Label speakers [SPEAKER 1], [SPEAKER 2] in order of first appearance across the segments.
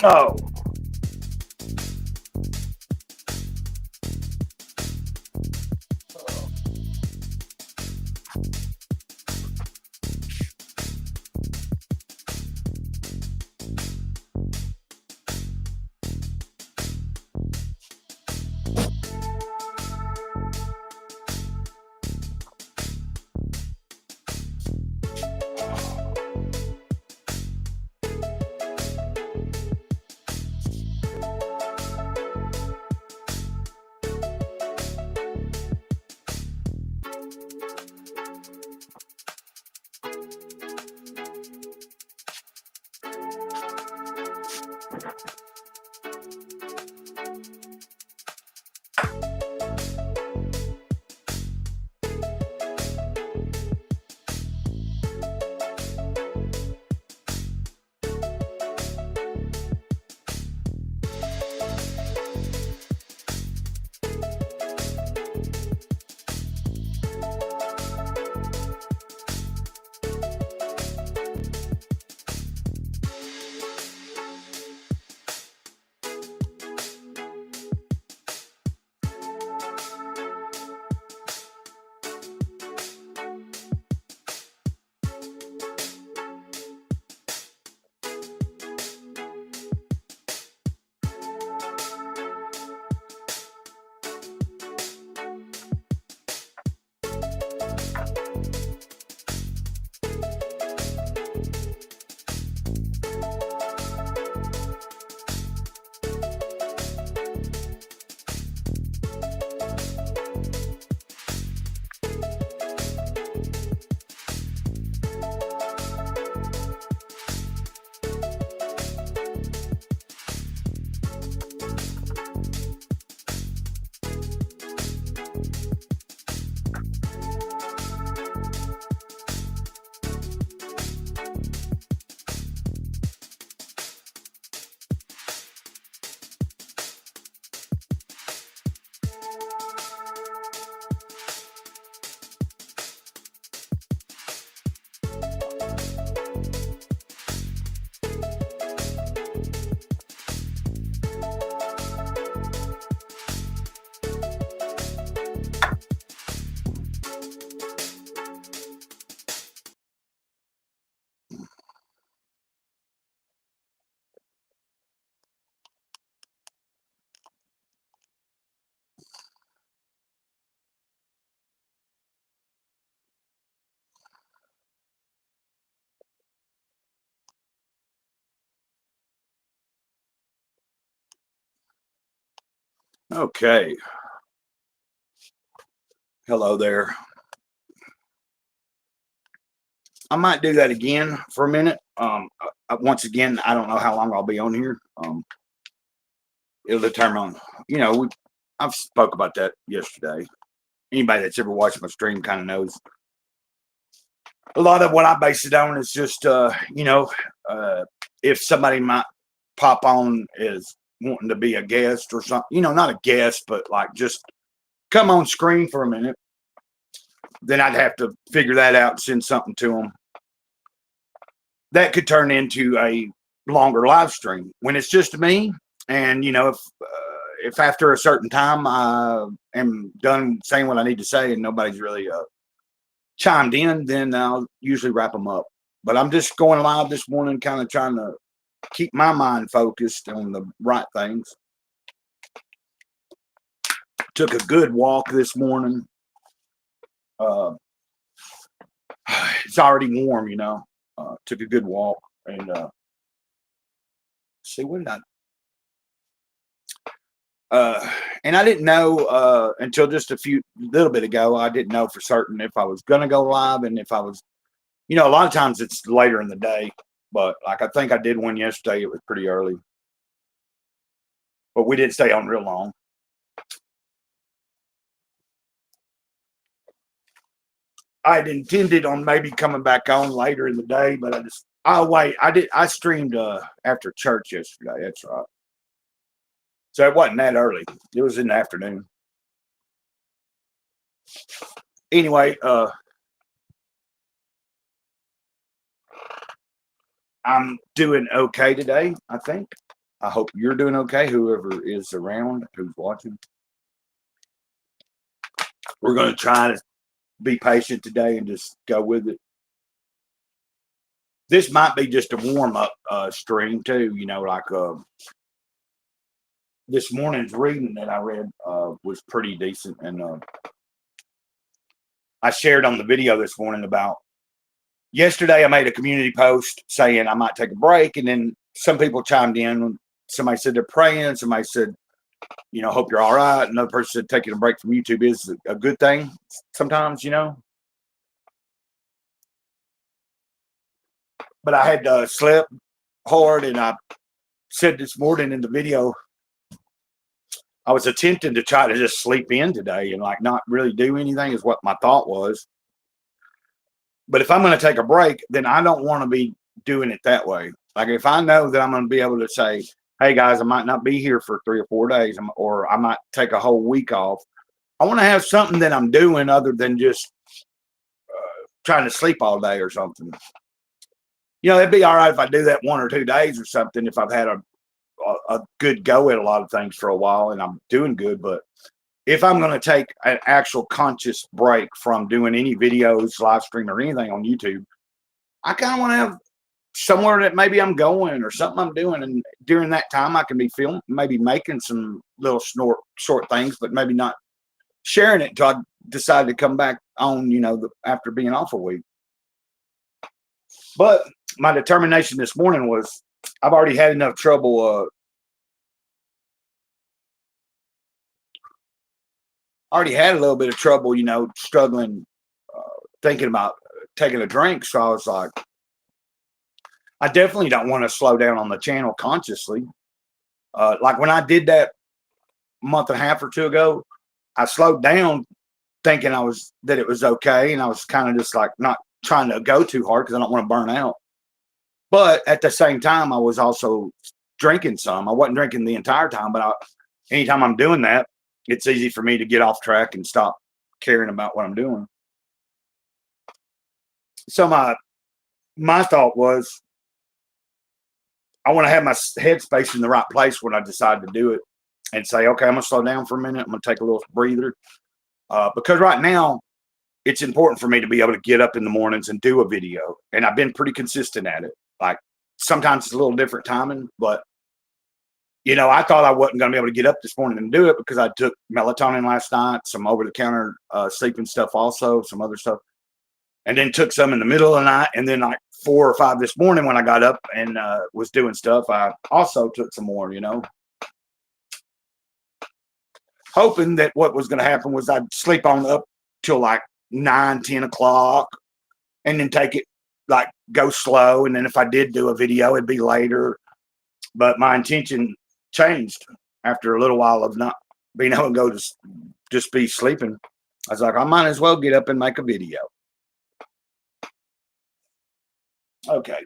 [SPEAKER 1] Oh, okay. Hello there. I might do that again for a minute. Once again, I don't know how long I'll be on here. It'll determine. You know, I've spoke about that yesterday. Anybody that's ever watched my stream kind of knows a lot of what I base it on is just, uh, if somebody might pop on as wanting to be a guest or something, not a guest, but like just come on screen for a minute, then I'd have to figure that out and send something to them. That could turn into a longer live stream when it's just me. And, if after a certain time I am done saying what I need to say and nobody's really chimed in, then I'll usually wrap them up. But I'm just going live this morning, kind of trying to keep my mind focused on the right things. Took a good walk this morning. Uh, it's already warm, took a good walk and see what did I. And I didn't know until just a little bit ago. I didn't know for certain if I was gonna go live and if I was, a lot of times it's later in the day. But like I think I did one yesterday. It was pretty early, but we didn't stay on real long. I had intended on maybe coming back on later in the day, but wait. I streamed after church yesterday. That's right. So it wasn't that early. It was in the afternoon. Anyway, I'm doing okay today, I think. I hope you're doing okay, whoever is around, who's watching. We're going to try to be patient today and just go with it. This might be just a warm-up stream too, like this morning's reading that I read was pretty decent. And I shared on the video this morning about yesterday I made a community post saying I might take a break, and then some people chimed in. Somebody said they're praying. Somebody said, hope you're all right. Another person said taking a break from YouTube is a good thing sometimes, But I had slept hard, and I said this morning in the video, I was attempting to try to just sleep in today and like not really do anything is what my thought was. But if I'm going to take a break, then I don't want to be doing it that way. Like if I know that I'm going to be able to say, hey guys, I might not be here for 3 or 4 days, or I might take a whole week off. I want to have something that I'm doing other than just trying to sleep all day or something. It'd be all right if I do that 1 or 2 days or something, if I've had a good go at a lot of things for a while and I'm doing good. But if I'm going to take an actual conscious break from doing any videos, live stream, or anything on YouTube, I kind of want to have somewhere that maybe I'm going or something I'm doing. And during that time, I can be filming, maybe making some little short things, but maybe not sharing it until I decide to come back on, after being off a week. But my determination this morning was I've already had enough trouble. Already had a little bit of trouble, struggling, thinking about taking a drink. So I was like, I definitely don't want to slow down on the channel consciously. Like when I did that a month and a half or 2 ago, I slowed down thinking that it was okay. And I was kind of just like not trying to go too hard because I don't want to burn out. But at the same time, I was also drinking some. I wasn't drinking the entire time, but anytime I'm doing that, it's easy for me to get off track and stop caring about what I'm doing. So my thought was, I want to have my headspace in the right place when I decide to do it and say, okay, I'm going to slow down for a minute. I'm going to take a little breather. Because right now, it's important for me to be able to get up in the mornings and do a video. And I've been pretty consistent at it. Like sometimes it's a little different timing, but I thought I wasn't going to be able to get up this morning and do it because I took melatonin last night, some over-the-counter sleeping stuff also, some other stuff, and then took some in the middle of the night. And then like 4 or 5 this morning when I got up and was doing stuff, I also took some more, hoping that what was going to happen was I'd sleep on up till like 9, 10 o'clock and then take it, like go slow. And then if I did do a video, it'd be later. But my intention changed after a little while of not being able to go to just be sleeping. I was like, I might as well get up and make a video. Okay.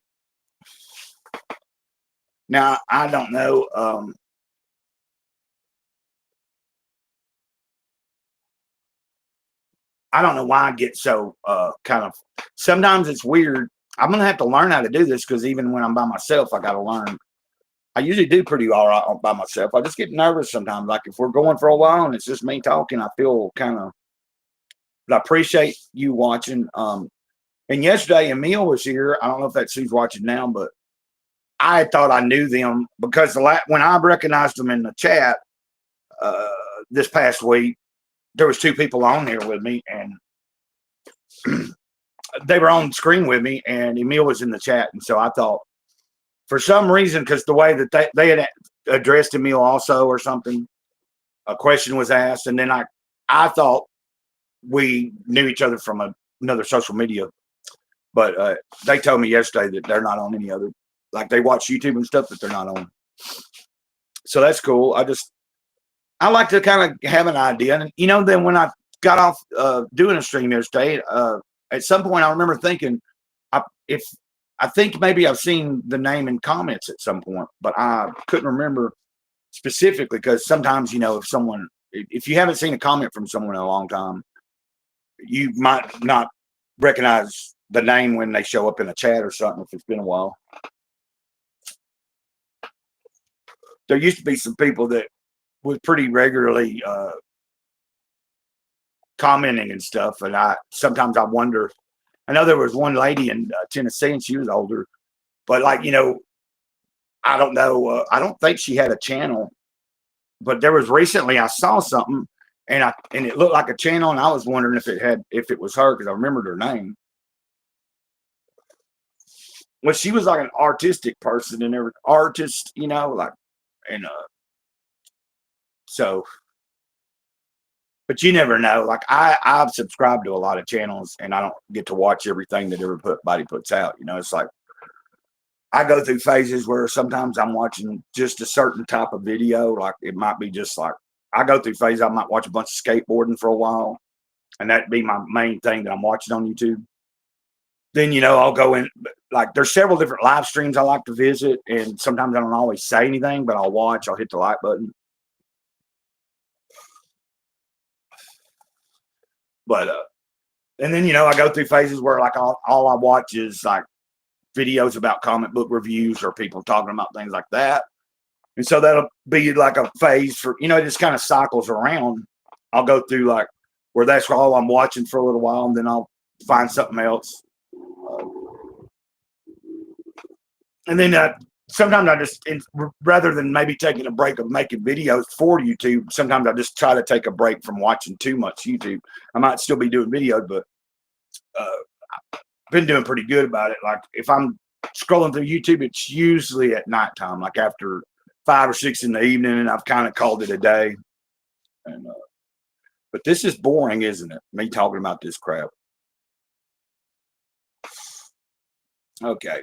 [SPEAKER 1] Now, I don't know. I don't know why I get so kind of, sometimes it's weird. I'm going to have to learn how to do this because even when I'm by myself, I got to learn. I usually do pretty all right by myself. I just get nervous sometimes. Like if we're going for a while and it's just me talking, I feel kind of, but I appreciate you watching. And yesterday Emil was here. I don't know if that's who's watching now, but I thought I knew them because when I recognized them in the chat this past week, there was 2 people on here with me and they were on screen with me and Emil was in the chat. And so I thought for some reason, because the way that they had addressed Emil also or something, a question was asked. And then I thought we knew each other from another social media, but they told me yesterday that they're not on any other, like they watch YouTube and stuff, but they're not on. So that's cool. I like to kind of have an idea. And, then when I got off doing a stream yesterday, at some point I remember thinking, I think maybe I've seen the name in comments at some point, but I couldn't remember specifically because sometimes, if you haven't seen a comment from someone in a long time, you might not recognize the name when they show up in a chat or something if it's been a while. there used to be some people that was pretty regularly commenting and stuff, and sometimes I wonder. I know there was one lady in Tennessee, and she was older, but like I don't know. I don't think she had a channel, but there was recently I saw something, and it looked like a channel, and I was wondering if it was her because I remembered her name. Well, she was like an artistic person and every artist, like, and so, but you never know. Like I've subscribed to a lot of channels, and I don't get to watch everything that everybody puts out. It's like I go through phases where sometimes I'm watching just a certain type of video. Like it might be just like I go through phases. I might watch a bunch of skateboarding for a while, and that'd be my main thing that I'm watching on YouTube. Then I'll go in, like there's several different live streams I like to visit, and sometimes I don't always say anything, but I'll hit the like button. But and then I go through phases where like all I watch is like videos about comic book reviews or people talking about things like that. And so that'll be like a phase for it just kind of cycles around. I'll go through like where that's all I'm watching for a little while, and then I'll find something else. And then sometimes I just, rather than maybe taking a break of making videos for YouTube, sometimes I just try to take a break from watching too much YouTube. I might still be doing videos, but I've been doing pretty good about it. Like if I'm scrolling through YouTube, it's usually at nighttime, like after 5 or 6 in the evening, and I've kind of called it a day. And but this is boring, isn't it? Me talking about this crap. Okay.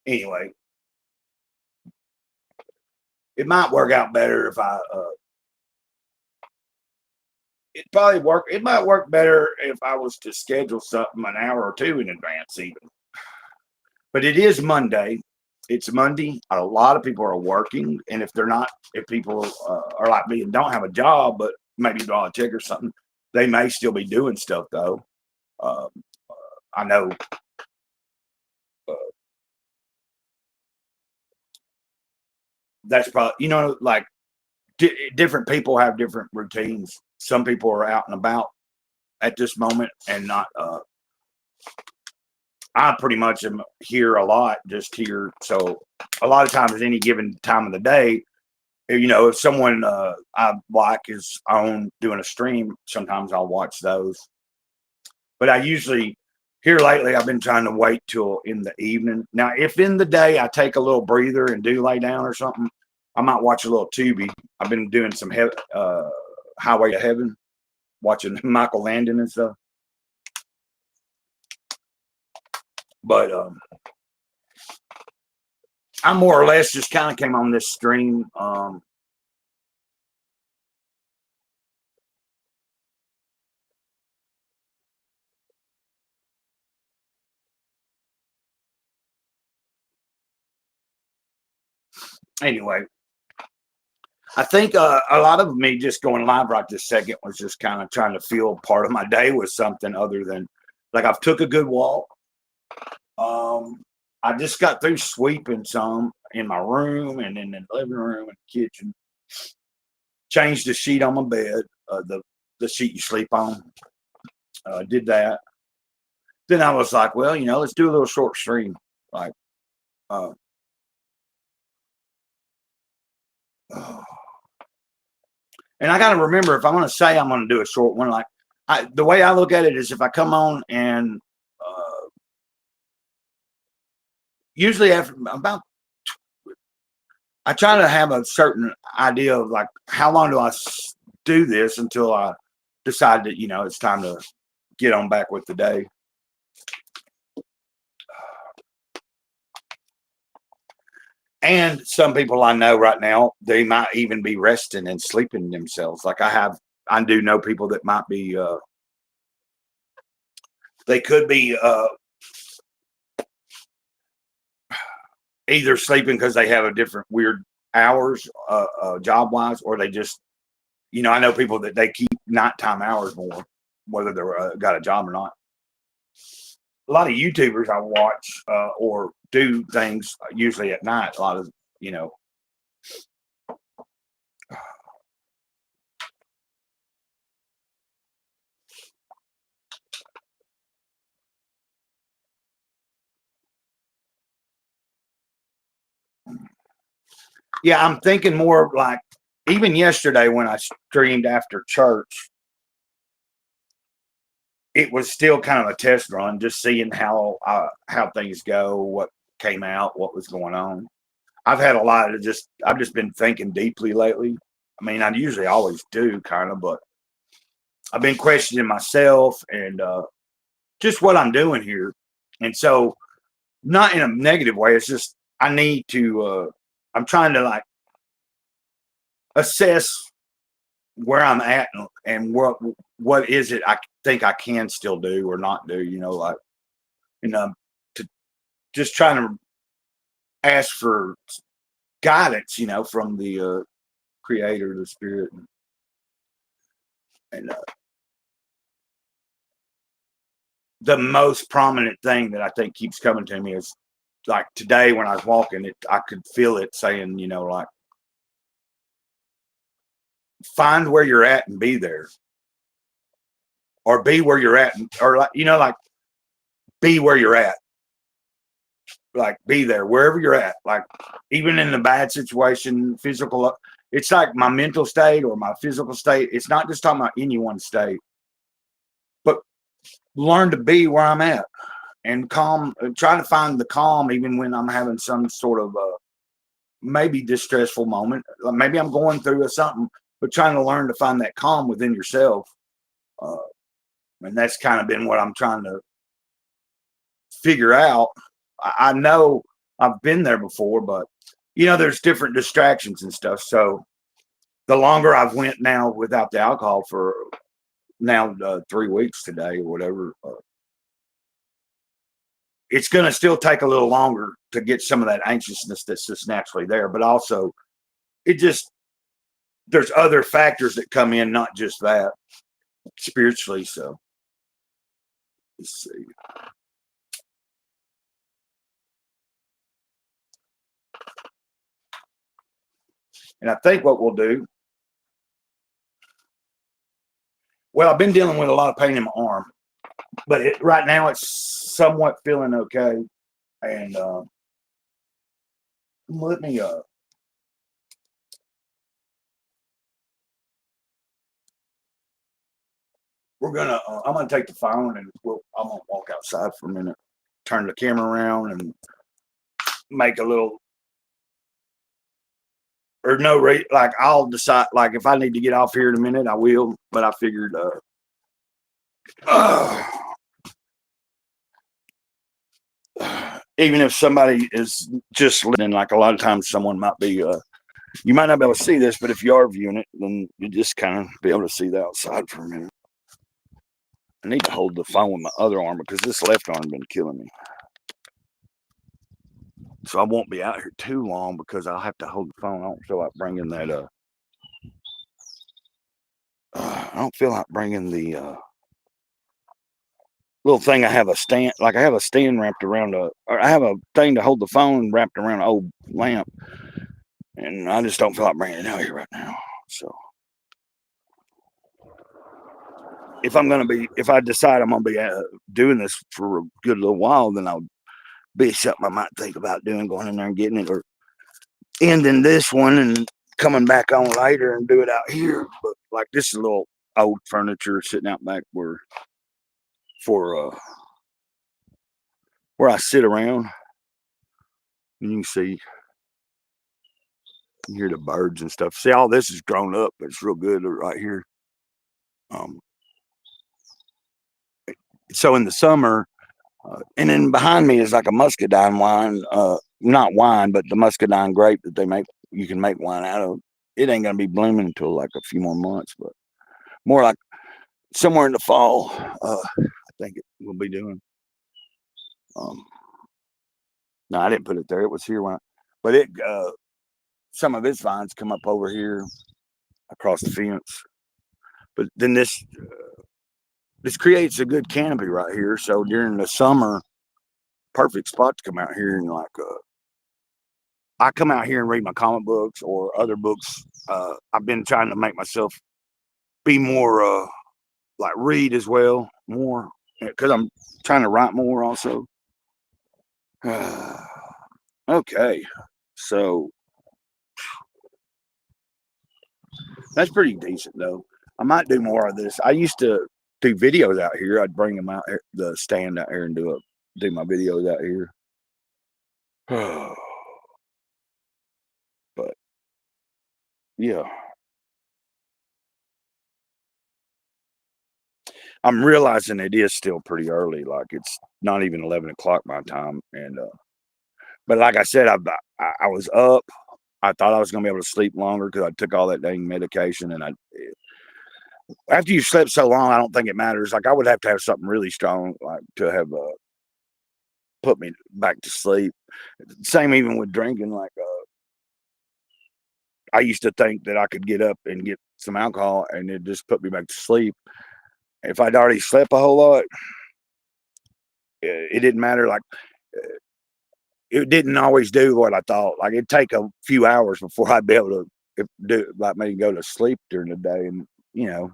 [SPEAKER 1] Anyway, it might work out better if it might work better if I was to schedule something an hour or two in advance even. But it is Monday. It's Monday. A lot of people are working, and if people are like me and don't have a job, but maybe draw a check or something, they may still be doing stuff though. I know that's probably like different people have different routines. Some people are out and about at this moment and not. I pretty much am here a lot, just here. So a lot of times, any given time of the day, if someone I like is on doing a stream, sometimes I'll watch those. But I usually here lately, I've been trying to wait till in the evening. Now, if in the day I take a little breather and do lay down or something, I might watch a little Tubi. I've been doing some Highway to Heaven, watching Michael Landon and stuff. But I more or less just kind of came on this stream. Anyway, I think a lot of me just going live right this second was just kind of trying to fill part of my day with something other than like I've took a good walk. I just got through sweeping some in my room and in the living room and kitchen. Changed the sheet on my bed, the sheet you sleep on. Did that. Then I was like, well, let's do a little short stream. Like, uh, and I got to remember if I'm going to say I'm going to do a short one, like the way I look at it is if I come on and usually after about, I try to have a certain idea of like how long do I do this until I decide that it's time to get on back with the day. And some people I know right now, they might even be resting and sleeping themselves. Like I do know people that might be, they could be either sleeping because they have a different weird hours job wise, or they just, I know people that they keep nighttime hours more, whether they're got a job or not. a lot of YouTubers I watch or do things usually at night. A lot of, you know, yeah, I'm thinking more like even yesterday when I streamed after church, it was still kind of a test run, just seeing how things go, what came out, what was going on. I've had a lot of I've just been thinking deeply lately. I mean, I usually always do kind of, but I've been questioning myself and just what I'm doing here. And so, not in a negative way, it's just I need to, I'm trying to like assess where I'm at and what is it I think I can still do or not do, you know, like, you know, to just trying to ask for guidance, you know, from the creator, the spirit. And the most prominent thing that I think keeps coming to me is like today when I was walking it, I could feel it saying, you know, like find where you're at and be there, or be where you're at, or like, you know, like be where you're at, like be there wherever you're at, like even in the bad situation, physical. It's like my mental state or my physical state. It's not just talking about any one state, but learn to be where I'm at and calm, try to find the calm even when I'm having some sort of maybe distressful moment. Maybe I'm going through something, but trying to learn to find that calm within yourself. Uh, and that's kind of been what I'm trying to figure out. I know I've been there before, but you know, there's different distractions and stuff. So the longer I've went now without the alcohol for now 3 weeks today or whatever, it's going to still take a little longer to get some of that anxiousness that's just naturally there. But also, it just there's other factors that come in, not just that spiritually. So let's see. And I think what we'll do. Well, I've been dealing with a lot of pain in my arm, but right now it's somewhat feeling okay. And let me we're gonna I'm gonna take the phone and I'm gonna walk outside for a minute, turn the camera around, and make a little or no rate. Like I'll decide. Like if I need to get off here in a minute, I will. But I figured, even if somebody is just listening, like a lot of times someone might be. You might not be able to see this, but if you are viewing it, then you just kind of be able to see the outside for a minute. I need to hold the phone with my other arm because this left arm has been killing me. So I won't be out here too long because I'll have to hold the phone. I don't feel like bringing that. I don't feel like bringing the little thing. I have a stand, like I have a stand wrapped around or I have a thing to hold the phone wrapped around an old lamp, and I just don't feel like bringing it out here right now. So if I decide I'm gonna be doing this for a good little while, then I'll be something I might think about doing, going in there and getting it, or ending this one and coming back on later and do it out here. But like this is a little old furniture sitting out back for where I sit around. And you can see, you hear the birds and stuff. See, all this is grown up, but it's real good right here. So in the summer, and then behind me is like a muscadine wine, not wine, but the muscadine grape that they make. You can make wine out of. It ain't gonna be blooming until like a few more months, but more like somewhere in the fall. I think it will be doing. No, I didn't put it there. It was here but it some of its vines come up over here across the fence. But then this this creates a good canopy right here. So during the summer, perfect spot to come out here and like I come out here and read my comic books or other books. I've been trying to make myself be more like read as well more because I'm trying to write more also. Okay, so that's pretty decent though. I might do more of this. I used to do videos out here. I'd bring them out here, the stand out here and do my videos out here. But yeah, I'm realizing it is still pretty early. Like it's not even 11 o'clock my time, and but like I said, I was up. I thought I was gonna be able to sleep longer because I took all that dang medication, and after you slept so long, I don't think it matters. Like I would have to have something really strong, like to have put me back to sleep. Same even with drinking. Like I used to think that I could get up and get some alcohol and it just put me back to sleep. If I'd already slept a whole lot, it didn't matter. Like it didn't always do what I thought. Like it'd take a few hours before I'd be able to do like maybe go to sleep during the day. And you know,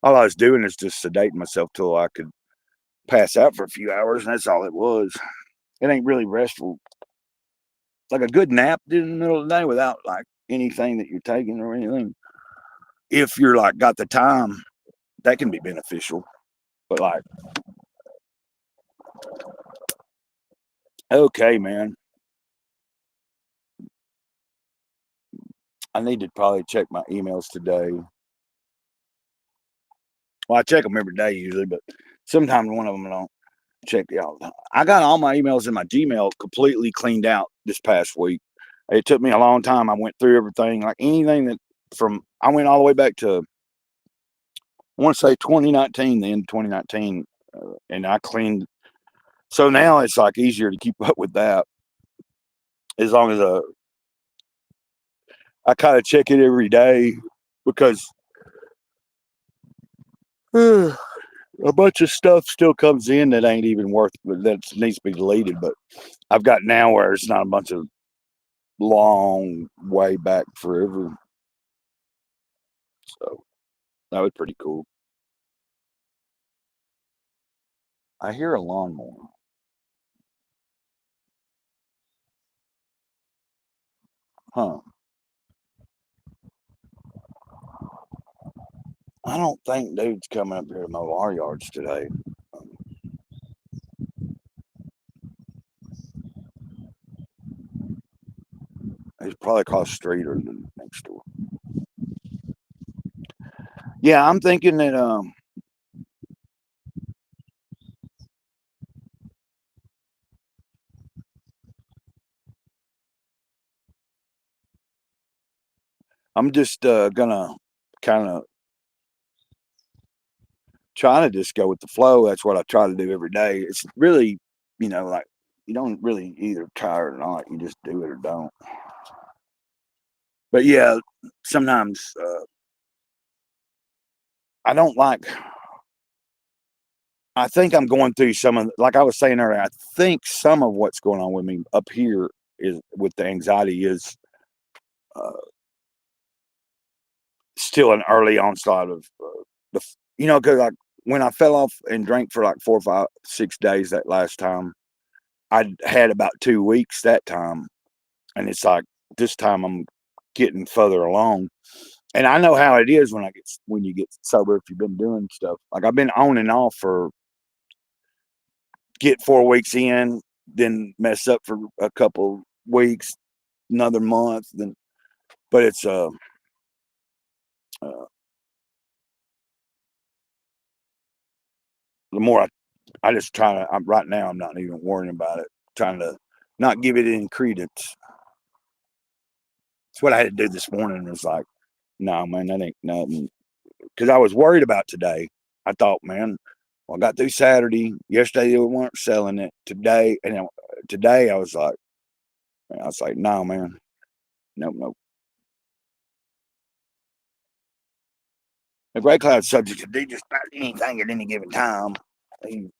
[SPEAKER 1] all I was doing is just sedating myself till I could pass out for a few hours, and that's all it was. It ain't really restful. Like a good nap in the middle of the day without like anything that you're taking or anything. If you're like got the time, that can be beneficial. But like, okay, man, I need to probably check my emails today. Well, I check them every day usually, but sometimes one of them I don't check it all the time. I got all my emails in my Gmail completely cleaned out this past week. It took me a long time. I went through everything, like anything that I went all the way back to, I want to say 2019, the end of 2019, and I cleaned. So now it's like easier to keep up with that as long as I kind of check it every day because a bunch of stuff still comes in that ain't even worth that needs to be deleted. But I've got now where it's not a bunch of long way back forever. So that was pretty cool. I hear a lawnmower. Huh. I don't think dude's coming up here to mow our yards today. He's probably across the street or the next door. Yeah, I'm thinking that I'm just gonna kind of try to just go with the flow. That's what I try to do every day. It's really, like you don't really either try or not. You just do it or don't. But yeah, sometimes I don't like. I think I'm going through some of, like I was saying earlier. I think some of what's going on with me up here is with the anxiety is uh, still an early onslaught of because like when I fell off and drank for like 4, 5, 6 days that last time, I had about 2 weeks that time, and it's like this time I'm getting further along. And I know how it is when you get sober if you've been doing stuff. Like I've been on and off for get 4 weeks in, then mess up for a couple weeks, another month, then but it's uh the more I just try to I'm right now I'm not even worrying about it, trying to not give it any credence. It's what I had to do this morning. It was like, no, man, that ain't nothing. Because I was worried about today. I thought, man, well, I got through Saturday. Yesterday they weren't selling it. Today, and today I was like, no, man, nope, nope. Gray Cloud's subject to do just about anything at any given time. He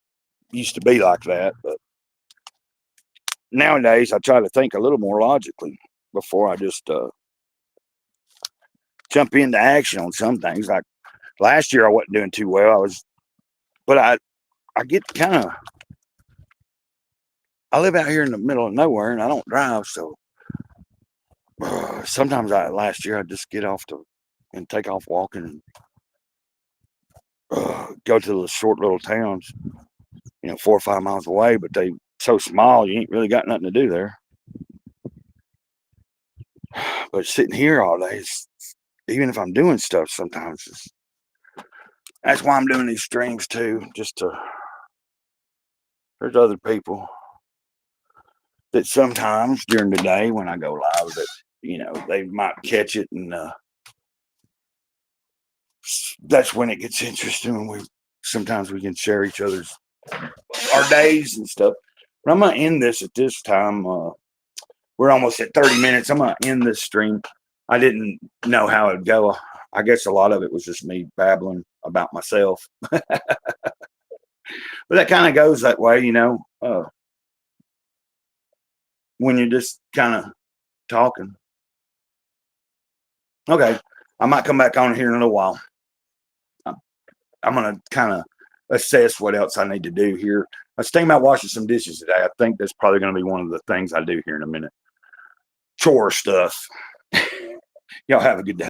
[SPEAKER 1] used to be like that, but nowadays I try to think a little more logically before I just jump into action on some things. Like last year, I wasn't doing too well. But I get kind of. I live out here in the middle of nowhere, and I don't drive, so sometimes last year I just get off and take off walking and go to the short little towns, 4 or 5 miles away, but they so small you ain't really got nothing to do there. But sitting here all day, even if I'm doing stuff, sometimes that's why I'm doing these streams too. There's other people that sometimes during the day when I go live that they might catch it, and that's when it gets interesting. Sometimes we can share each other's our days and stuff. But I'm gonna end this at this time. We're almost at 30 minutes. I'm gonna end this stream. I didn't know how it'd go. I guess a lot of it was just me babbling about myself. But that kind of goes that way, when you're just kind of talking. Okay, I might come back on here in a little while. I'm going to kind of assess what else I need to do here. I was thinking about washing some dishes today. I think that's probably going to be one of the things I do here in a minute. Chore stuff. Y'all have a good day.